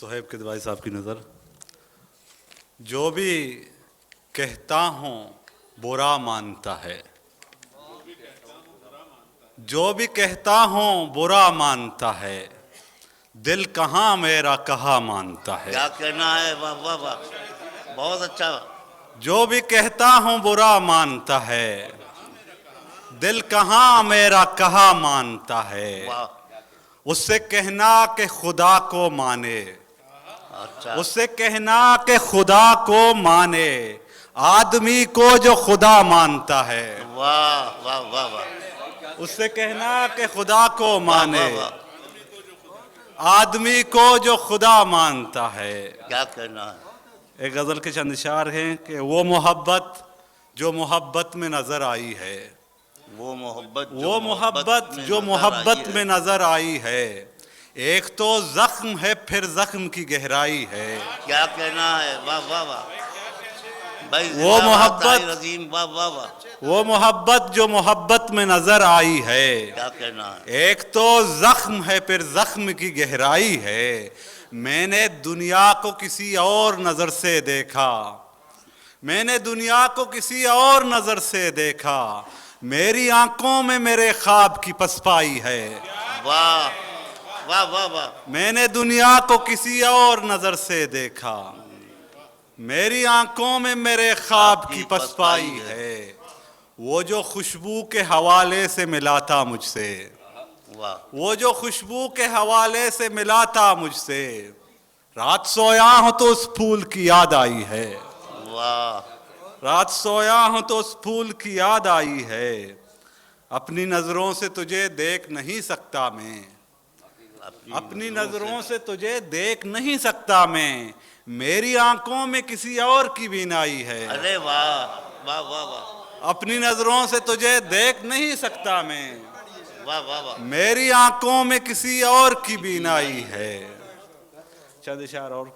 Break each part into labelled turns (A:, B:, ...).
A: صہیب کدوائی صاحب کی نظر. جو بھی کہتا ہوں برا مانتا ہے، جو بھی کہتا ہوں برا مانتا ہے، دل کہاں میرا کہا مانتا ہے.
B: کیا کہنا ہے؟ واہ واہ واہ، بہت اچھا.
A: جو بھی کہتا ہوں برا مانتا ہے، دل کہاں میرا کہا مانتا ہے.
B: واہ،
A: اس سے کہنا کہ خدا کو مانے،
B: اچھا.
A: اس سے کہنا کہ خدا کو مانے، آدمی کو جو خدا مانتا ہے.
B: واہ واہ واہ واہ،
A: اس سے کہنا کہ خدا کو مانے،
B: واہ واہ،
A: آدمی کو جو خدا مانتا ہے.
B: کیا کہنا ہے؟
A: ایک غزل کے چند اشعار ہیں کہ وہ محبت جو محبت میں نظر آئی ہے،
B: وہ محبت
A: وہ محبت جو محبت میں نظر آئی ہے، ایک تو زخم ہے پھر زخم کی گہرائی ہے.
B: کیا کہنا ہے؟ واہ واہ واہ بھائی،
A: وہ
B: زندہ باد
A: محبت،
B: طاہر عظیم، واہ واہ واہ.
A: وہ محبت جو محبت میں نظر آئی ہے،
B: کیا کہنا ہے؟
A: ایک تو زخم ہے پھر زخم کی گہرائی ہے. میں نے دنیا کو کسی اور نظر سے دیکھا، میں نے دنیا کو کسی اور نظر سے دیکھا، میری آنکھوں میں میرے خواب کی پسپائی ہے.
B: واہ واہ واہ واہ،
A: میں نے دنیا کو کسی اور نظر سے دیکھا، میری آنکھوں میں میرے خواب کی پسپائی ہے. وہ جو خوشبو کے حوالے سے ملا تھا مجھ سے،
B: واہ،
A: وہ جو خوشبو کے حوالے سے ملا تھا مجھ سے، رات سویا ہوں تو اس پھول کی یاد آئی ہے.
B: واہ،
A: رات سویا ہوں تو اس پھول کی یاد آئی ہے. اپنی نظروں سے تجھے دیکھ نہیں سکتا میں، اپنی نظروں سے تجھے دیکھ نہیں سکتا میں، میری آنکھوں میں کسی اور کی بینائی ہے.
B: ارے واہ واہ واہ واہ،
A: اپنی نظروں سے تجھے دیکھ نہیں سکتا میں،
B: واہ واہ واہ،
A: میری آنکھوں میں کسی اور کی بینائی ہے. چند اشعار اور.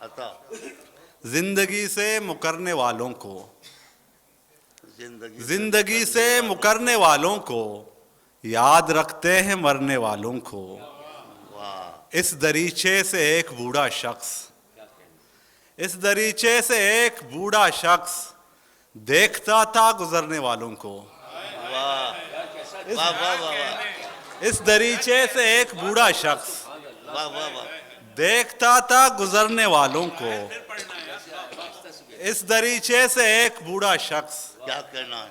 B: عطا.
A: زندگی سے مکرنے والوں کو،
B: زندگی
A: زندگی سے مکرنے والوں کو یاد رکھتے ہیں مرنے والوں کو.
B: واہ،
A: اس دریچے سے ایک بوڑھا شخص، اس دریچے سے ایک بوڑھا شخص دیکھتا تھا گزرنے والوں کو.
B: واہ واہ واہ واہ،
A: اس دریچے سے ایک بوڑھا شخص
B: واہ واہ واہ،
A: دیکھتا تھا گزرنے والوں کو. اس دریچے سے ایک بوڑھا شخص
B: کیا کہنا ہے؟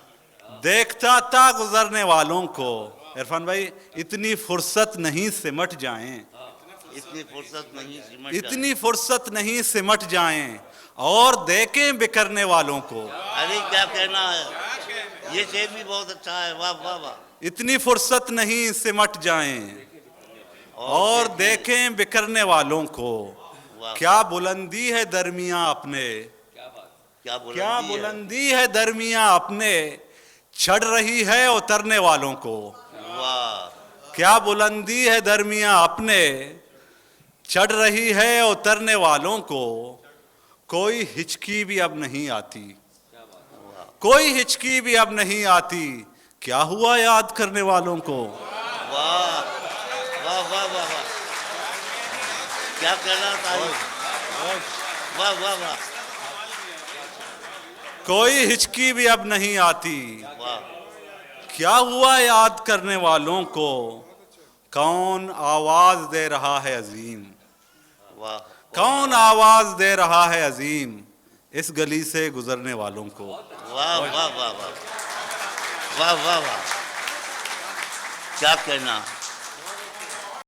A: دیکھتا تھا گزرنے والوں کو. عرفان بھائی، اتنی فرصت نہیں سمٹ جائیں،
B: اتنی فرصت نہیں سمجھ جائے.
A: اتنی فرصت نہیں سمٹ جائیں اور دیکھیں بکھرنے والوں کو.
B: ارے کیا کہنا ہے؟ یہ شعر بھی بہت اچھا ہے. واہ واہ واہ،
A: اتنی فرصت نہیں سمٹ جائیں اور دیکھیں بکھرنے والوں کو.
B: واہ،
A: کیا بلندی ہے درمیاں اپنے،
B: کیا
A: کیا
B: بلندی ہے.
A: بلندی ہے درمیاں اپنے، چڑھ رہی ہے اترنے والوں کو.
B: واہ،
A: کیا بلندی ہے درمیاں اپنے، چڑھ رہی ہے اترنے والوں کو. کوئی ہچکی بھی اب نہیں آتی، کوئی ہچکی بھی اب نہیں آتی، کیا ہوا یاد کرنے والوں کو.
B: واہ واہ واہ واہ واہ، کیا کہنا طاہر. واہ واہ واہ،
A: کوئی ہچکی بھی اب نہیں آتی،
B: واہ،
A: کیا ہوا یاد کرنے والوں کو. کون آواز دے رہا ہے عظیم،
B: واہ،
A: کون آواز دے رہا ہے عظیم، اس گلی سے گزرنے والوں کو.
B: واہ واہ واہ واہ، واہ واہ واہ، کیا کہنا.